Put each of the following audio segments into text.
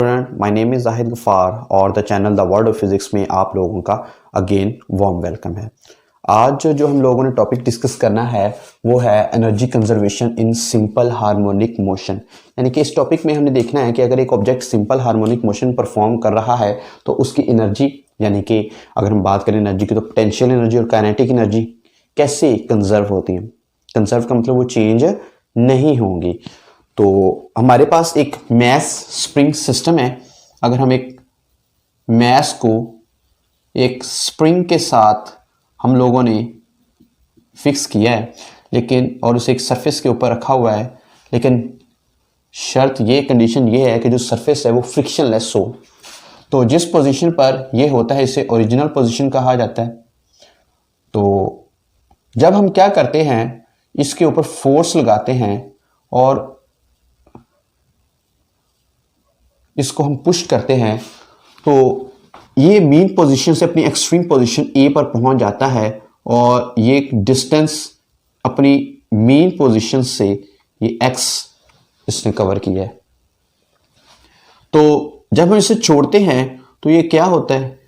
Student, my name is Zahid Gaffar और the channel the world of physics में आप लोगों का अगेन वार्म वेलकम है। आज जो हम लोगों ने टॉपिक डिस्कस करना है वो है energy conservation in simple harmonic motion. यानी कि इस टॉपिक में हमने देखना है कि अगर एक object simple harmonic motion perform कर रहा है तो उसकी एनर्जी, यानी कि अगर हम बात करें एनर्जी की, तो पोटेंशियल एनर्जी और काइनेटिक एनर्जी कैसे कंजर्व होती हैं। कंजर्व का मतलब वो चेंज नहीं होंगी। तो हमारे पास एक मैस स्प्रिंग सिस्टम है। अगर हम एक मैस को एक स्प्रिंग के साथ हम लोगों ने फिक्स किया है, लेकिन और उसे एक सरफेस के ऊपर रखा हुआ है, लेकिन शर्त ये, कंडीशन ये है कि जो सरफेस है वो फ्रिक्शनलेस हो। तो जिस पोजीशन पर ये होता है इसे ओरिजिनल पोजीशन कहा जाता है। तो जब हम क्या करते हैं, इसके ऊपर फोर्स लगाते हैं और इसको हम पुश करते हैं, तो ये मीन पोजीशन से अपनी एक्सट्रीम पोजीशन ए पर पहुंच जाता है और ये डिस्टेंस अपनी मीन पोजीशन से ये एक्स इसने कवर किया है। तो जब हम इसे छोड़ते हैं तो ये क्या होता है,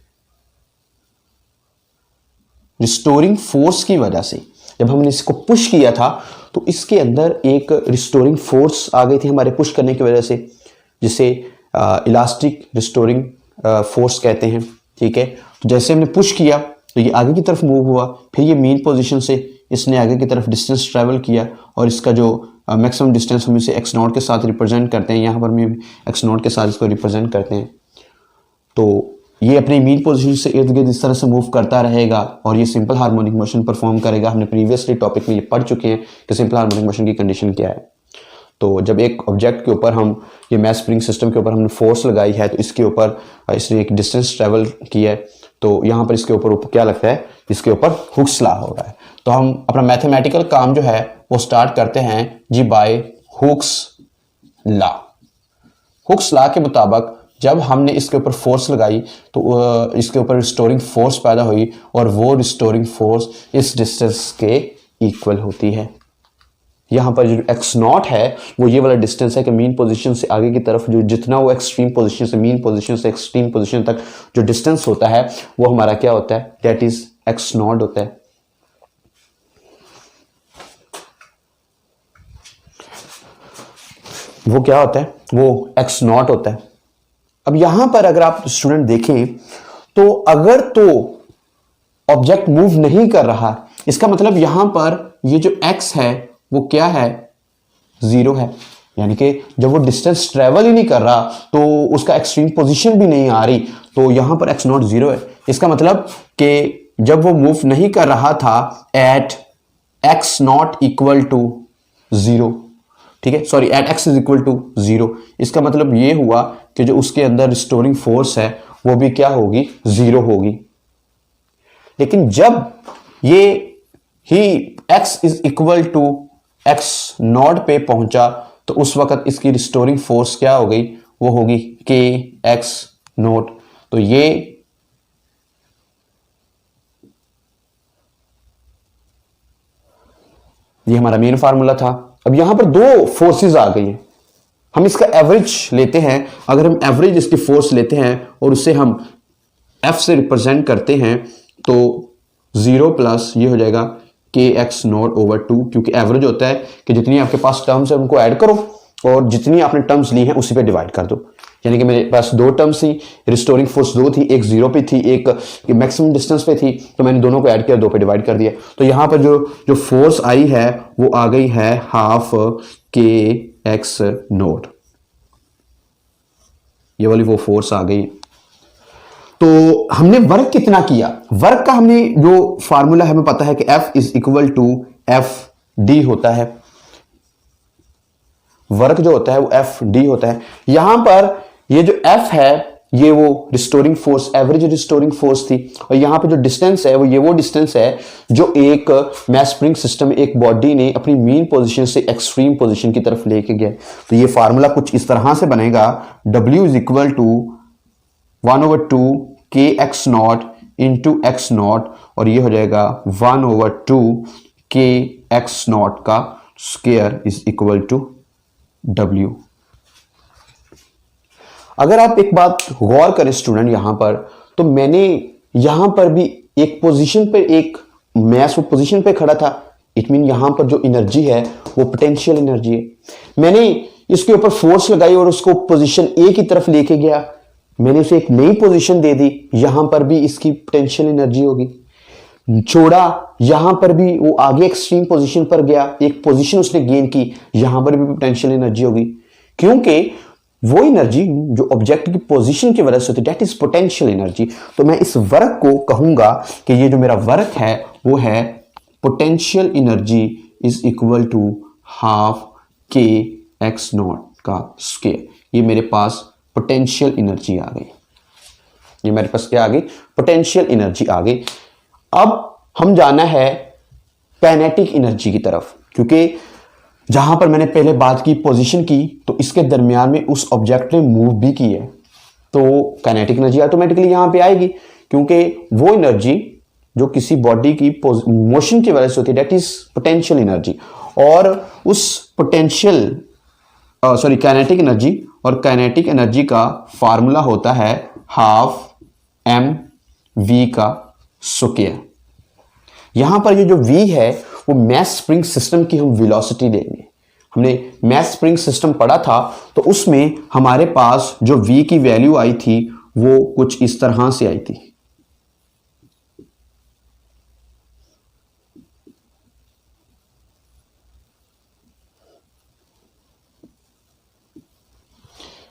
रिस्टोरिंग फोर्स की वजह से जब हमने इसको पुश किया था तो इसके अंदर एक रिस्टोरिंग फोर्स आ गई थी हमारे पुश करने की वजह से, जिसे इलास्टिक रिस्टोरिंग फोर्स कहते हैं। ठीक है, तो जैसे हमने पुश किया तो ये आगे की तरफ मूव हुआ, फिर ये मेन पोजीशन से इसने आगे की तरफ डिस्टेंस ट्रैवल किया और इसका जो मैक्सिमम डिस्टेंस हम इसे एक्स नॉट के साथ रिप्रेजेंट करते हैं, यहाँ पर भी एक्स नॉट के साथ इसको रिप्रेजेंट करते हैं। तो ये अपनी मीन पोजीशन से इर्द गिर्द इस तरह से मूव करता रहेगा और ये सिंपल हार्मोनिक मोशन परफॉर्म करेगा। हमने प्रीवियसली टॉपिक में ये पढ़ चुके हैं कि सिंपल हार्मोनिक मोशन की कंडीशन क्या है। तो जब एक ऑब्जेक्ट के ऊपर हम ये मैस स्प्रिंग सिस्टम के ऊपर हमने फोर्स लगाई है तो इसके ऊपर इसने एक डिस्टेंस ट्रेवल किया है, तो यहाँ पर इसके ऊपर क्या लगता है, इसके ऊपर हुक्स लॉ हो रहा है। तो हम अपना मैथमेटिकल काम जो है वो स्टार्ट करते हैं जी by Hooke's law. Hooke's law के मुताबिक जब हमने इसके ऊपर फोर्स लगाई तो इसके ऊपर रिस्टोरिंग फोर्स पैदा हुई और वो रिस्टोरिंग फोर्स इस डिस्टेंस के इक्वल होती है। यहाँ पर जो एक्स नॉट है वो ये वाला डिस्टेंस है कि मीन पोजीशन से आगे की तरफ जो जितना वो एक्सट्रीम पोजीशन से मीन पोजीशन से एक्सट्रीम पोजीशन तक जो डिस्टेंस होता है वो हमारा क्या होता है, दैट इज एक्स नॉट होता है। वो क्या होता है, वो एक्स नॉट होता है। अब यहां पर अगर आप स्टूडेंट देखें तो अगर तो ऑब्जेक्ट मूव नहीं कर रहा, इसका मतलब यहां पर ये जो एक्स है वो क्या है, जीरो है। यानी कि जब वो डिस्टेंस ट्रेवल ही नहीं कर रहा तो उसका एक्सट्रीम पोजीशन भी नहीं आ रही, तो यहां पर एक्स नॉट जीरो है। इसका मतलब कि जब वो मूव नहीं कर रहा था at x not equal to zero, ठीक है, sorry, at x is equal to zero, इसका मतलब ये हुआ कि जो उसके अंदर रिस्टोरिंग फोर्स है वो भी क्या होगी, जीरो होगी। लेकिन जब ये ही x is equal to x not पे पहुंचा तो उस वक्त इसकी रिस्टोरिंग फोर्स क्या हो गई, वो होगी के एक्स नॉट। तो ये हमारा मेन फार्मूला था। अब यहां पर दो फोर्सेस आ गई हैं, हम इसका एवरेज लेते हैं। अगर हम एवरेज इसकी फोर्स लेते हैं और उसे हम एफ से रिप्रेजेंट करते हैं तो जीरो प्लस ये हो जाएगा के एक्स नॉट ओवर टू, क्योंकि एवरेज होता है कि जितनी आपके पास टर्म्स है उनको ऐड करो और जितनी आपने टर्म्स ली हैं उसी पे डिवाइड कर दो। यानी कि मेरे पास दो टर्म्स थी, रिस्टोरिंग फोर्स दो थी, एक जीरो पे थी, एक मैक्सिमम डिस्टेंस पे थी, तो मैंने दोनों को ऐड किया, दो पे डिवाइड कर दिया। तो यहां पर जो फोर्स आई है वो आ गई है हाफ के एक्स नॉट, ये वाली वो फोर्स आ गई। तो हमने वर्क कितना किया, वर्क का हमने जो फार्मूला हमें पता है कि F is equal to F D होता है। वर्क जो होता है वो एफ डी होता है। यहां पर ये जो F है ये वो restoring force, average restoring force थी, और यहां पे जो डिस्टेंस है वो डिस्टेंस है जो एक मैस स्प्रिंग सिस्टम, एक बॉडी ने अपनी मीन पोजीशन से एक्सट्रीम पोजीशन की तरफ लेके गया। तो ये फार्मूला कुछ इस तरह से बनेगा, W इज इक्वल टू 1/2 के x not into x not, और ये हो जाएगा 1/2 के एक्स नॉट का square is equal to W। अगर आप एक बात गौर करें स्टूडेंट यहां पर, तो मैंने यहां पर भी एक पोजीशन पे एक मैस वो पोजीशन पे खड़ा था, इट मीन यहां पर जो एनर्जी है वो पोटेंशियल एनर्जी है। मैंने इसके ऊपर फोर्स लगाई और उसको पोजीशन ए की तरफ लेके गया, मैंने उसे एक नई पोजीशन दे दी, यहां पर भी इसकी पोटेंशियल एनर्जी होगी। छोड़ा, यहां पर भी वो आगे एक्सट्रीम पोजीशन पर गया, एक पोजीशन उसने गेन की, यहां पर भी पोटेंशियल एनर्जी होगी, क्योंकि वो एनर्जी जो ऑब्जेक्ट की पोजीशन की वजह से होती है, दैट इज पोटेंशियल एनर्जी। तो मैं इस वर्क को कहूंगा कि ये जो मेरा वर्क है वो है potential energy is equal to half के एक्स नॉट का स्क्वायर। ये मेरे पास पोटेंशियल एनर्जी आ गई, ये मेरे पास क्या आ गई, पोटेंशियल एनर्जी आ गई। अब हम जाना है काइनेटिक एनर्जी की तरफ, क्योंकि जहां पर मैंने पहले बात की पोजीशन की, तो इसके दरमियान में उस ऑब्जेक्ट ने मूव भी की है, तो काइनेटिक एनर्जी ऑटोमेटिकली यहां पे आएगी, क्योंकि वो एनर्जी जो किसी बॉडी की मोशन की वजह से होती है दैट इज पोटेंशियल एनर्जी। और उस पोटेंशियल काइनेटिक एनर्जी, और काइनेटिक एनर्जी का फार्मूला होता है हाफ एम वी का स्क्वायर। यहां पर ये जो v है वो मैस स्प्रिंग सिस्टम की हम वेलोसिटी लेंगे। हमने मैस स्प्रिंग सिस्टम पढ़ा था, तो उसमें हमारे पास जो v की वैल्यू आई थी वो कुछ इस तरह से आई थी।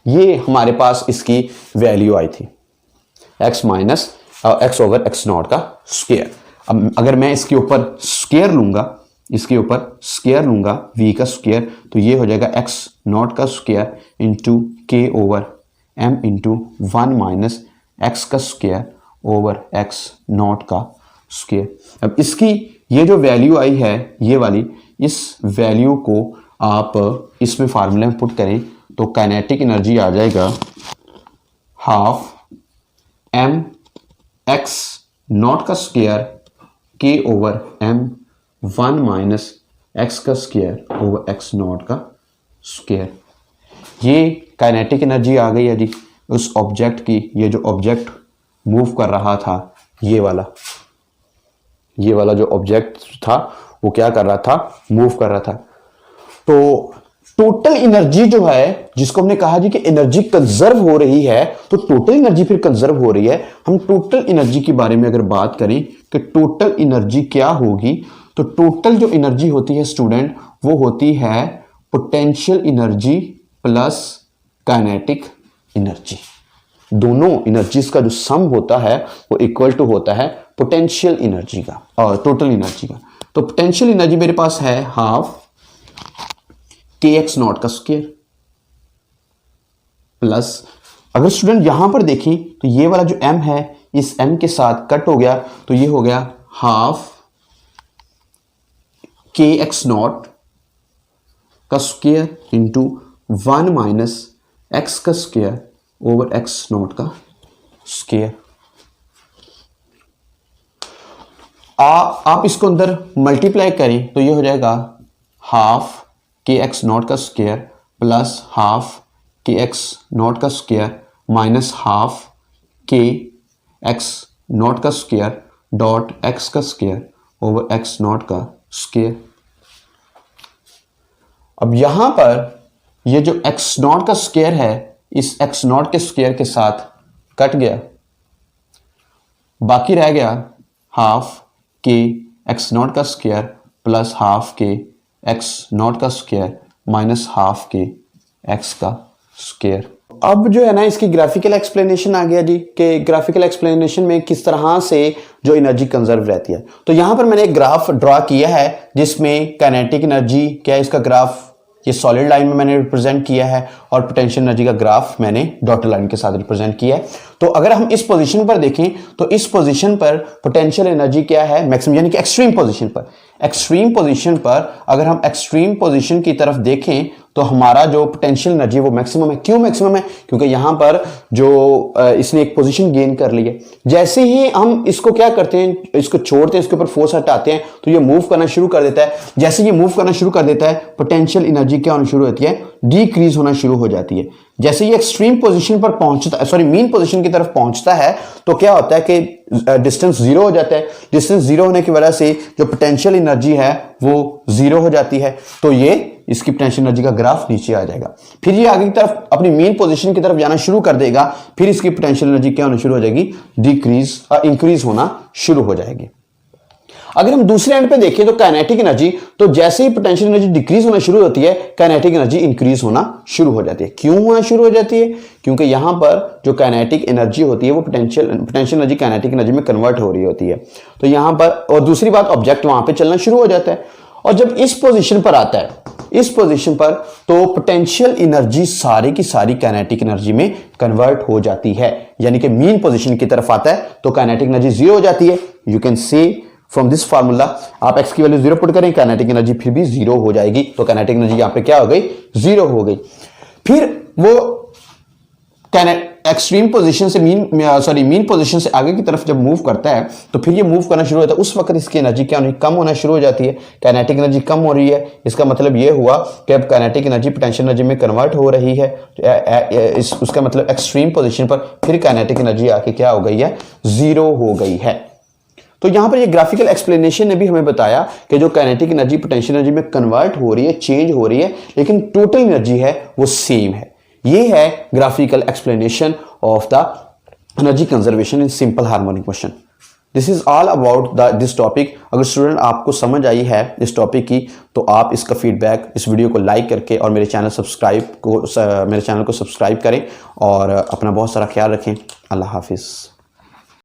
ये हमारे पास इसकी वैल्यू आई थी x minus x over x not का स्क्वायर। अब अगर मैं इसके ऊपर स्क्वायर लूंगा, इसके ऊपर स्क्वायर लूंगा v का स्क्वायर, तो ये हो जाएगा x नॉट का स्क्वायर इंटू के over m into 1 minus x का स्क्वायर ओवर x नॉट का स्क्वायर। अब इसकी ये जो वैल्यू आई है ये वाली, इस वैल्यू को आप इसमें फार्मूले में पुट करें तो काइनेटिक एनर्जी आ जाएगा हाफ एम एक्स नॉट का स्क्वायर के ओवर एम 1 माइनस एक्स का स्क्वायर ओवर एक्स नॉट का स्क्वायर। ये काइनेटिक एनर्जी आ गई है जी उस ऑब्जेक्ट की। ये जो ऑब्जेक्ट मूव कर रहा था, ये वाला जो ऑब्जेक्ट था वो क्या कर रहा था, मूव कर रहा था। तो टोटल एनर्जी जो है, जिसको हमने कहा जी कि एनर्जी कंजर्व हो रही है, तो टोटल एनर्जी फिर कंजर्व हो रही है। हम टोटल एनर्जी के बारे में अगर बात करें कि टोटल एनर्जी क्या होगी, तो टोटल जो एनर्जी होती है स्टूडेंट, वो होती है potential energy plus kinetic energy. दोनों एनर्जीज का जो सम होता है वो इक्वल टू होता है पोटेंशियल एनर्जी का और टोटल एनर्जी का। तो पोटेंशियल एनर्जी मेरे पास है हाफ के एक्स नॉट का स्क्वायर प्लस, अगर स्टूडेंट यहां पर देखें तो ये वाला जो m है इस m के साथ कट हो गया, तो ये हो गया हाफ के एक्स नॉट का स्क्वायर इंटू 1 माइनस एक्स का स्क्वायर ओवर एक्स नॉट का स्क्वायर। आप इसको अंदर मल्टीप्लाई करें तो ये हो जाएगा हाफ के एक्स नॉट का स्क्वायर प्लस हाफ के एक्स नॉट का स्क्वायर माइनस हाफ के एक्स नॉट का स्क्वायर डॉट एक्स का स्क्वायर ओवर एक्स नॉट का स्क्वायर। अब यहां पर ये जो एक्स नॉट का स्क्वायर है इस एक्स नॉट के स्क्वायर के साथ कट गया, बाकी रह गया हाफ के एक्स नॉट का स्क्वायर प्लस हाफ के एक्स नॉट का स्क्वायर माइनस हाफ के एक्स का स्क्वायर। अब जो है ना इसकी ग्राफिकल एक्सप्लेनेशन आ गया जी कि ग्राफिकल एक्सप्लेनेशन में किस तरह से जो एनर्जी कंजर्व रहती है। तो यहां पर मैंने एक ग्राफ ड्रॉ किया है जिसमें काइनेटिक एनर्जी क्या है, इसका ग्राफ ये सॉलिड लाइन में मैंने रिप्रेजेंट किया है और पोटेंशियल एनर्जी का ग्राफ मैंने डॉटेड लाइन के साथ रिप्रेजेंट किया है। तो अगर हम इस पोजीशन पर देखें तो इस पोजीशन पर पोटेंशियल एनर्जी क्या है, मैक्सिमम यानी कि एक्सट्रीम पोजीशन पर अगर हम एक्सट्रीम पोजीशन की तरफ देखें तो हमारा जो पोटेंशियल एनर्जी वो मैक्सिमम है। क्यों मैक्सिमम है? क्योंकि यहां पर जो इसने एक पोजीशन गेन कर ली है, जैसे ही हम इसको क्या करते हैं, इसको छोड़ते हैं, इसके ऊपर फोर्स हटाते हैं तो ये मूव करना शुरू कर देता है। जैसे ये मूव करना शुरू कर देता है, पोटेंशियल एनर्जी क्या होना शुरू होती है, डिक्रीज होना शुरू हो जाती है। जैसे ये एक्सट्रीम पोजीशन पर पहुंचता है, सॉरी मीन पोजीशन की तरफ पहुंचता है, तो क्या होता है कि डिस्टेंस जीरो हो जाता है। डिस्टेंस जीरो होने की वजह से जो पोटेंशियल एनर्जी है वो जीरो हो जाती है, तो ये इसकी पोटेंशियल एनर्जी का ग्राफ नीचे आ जाएगा। फिर ये आगे की तरफ अपनी मेन पोजीशन की तरफ जाना शुरू कर देगा, फिर इसकी पोटेंशियल एनर्जी क्या होना शुरू हो जाएगी, डिक्रीज इंक्रीज होना शुरू हो जाएगी। अगर हम दूसरे एंड पे देखें तो काइनेटिक एनर्जी, तो जैसे ही पोटेंशियल एनर्जी डिक्रीज होना शुरू होती है, काइनेटिक एनर्जी इंक्रीज होना शुरू हो जाती है। क्यों होना शुरू हो जाती है? क्योंकि यहां पर जो काइनेटिक एनर्जी होती है वो पोटेंशियल एनर्जी काइनेटिक एनर्जी में कन्वर्ट हो रही होती है। तो यहां पर, और दूसरी बात, ऑब्जेक्ट वहां पे चलना शुरू हो जाता है, और जब इस पोजीशन पर आता है, इस पोजीशन पर, तो पोटेंशियल एनर्जी सारी की सारी काइनेटिक एनर्जी में कन्वर्ट हो जाती है। यानी कि मीन पोजीशन की तरफ आता है तो काइनेटिक एनर्जी जीरो हो जाती है। You can say from this formula, आप एक्स की वैल्यू जीरो पुट करें, काइनेटिक एनर्जी फिर भी जीरो हो जाएगी। तो काइनेटिक एनर्जी यहां पे क्या हो गई, जीरो हो गई। फिर वो एक्सट्रीम पोजीशन से मीन पोजीशन से आगे की तरफ जब मूव करता है, तो फिर ये मूव करना शुरू होता है, उस वक्त इसकी एनर्जी क्या होनी, कम होना शुरू हो जाती है। काइनेटिक एनर्जी कम हो रही है, इसका मतलब ये हुआ कि अब काइनेटिक एनर्जी पोटेंशियल एनर्जी में कन्वर्ट हो रही है। उसका मतलब एक्सट्रीम पोजीशन पर फिर काइनेटिक एनर्जी आके क्या हो गई है, जीरो हो गई है। तो यहां पर ये ग्राफिकल एक्सप्लेनेशन ने भी हमें बताया कि जो काइनेटिक एनर्जी पोटेंशियल एनर्जी में कन्वर्ट हो रही है, चेंज हो रही है, लेकिन टोटल एनर्जी है वो सेम है। ये है graphical explanation of the energy conservation in simple harmonic motion. This is all about this topic. अगर स्टूडेंट आपको समझ आई है इस टॉपिक की, तो आप इसका फीडबैक, इस वीडियो को लाइक करके और मेरे चैनल को सब्सक्राइब करें और अपना बहुत सारा ख्याल रखें। अल्लाह हाफिज़।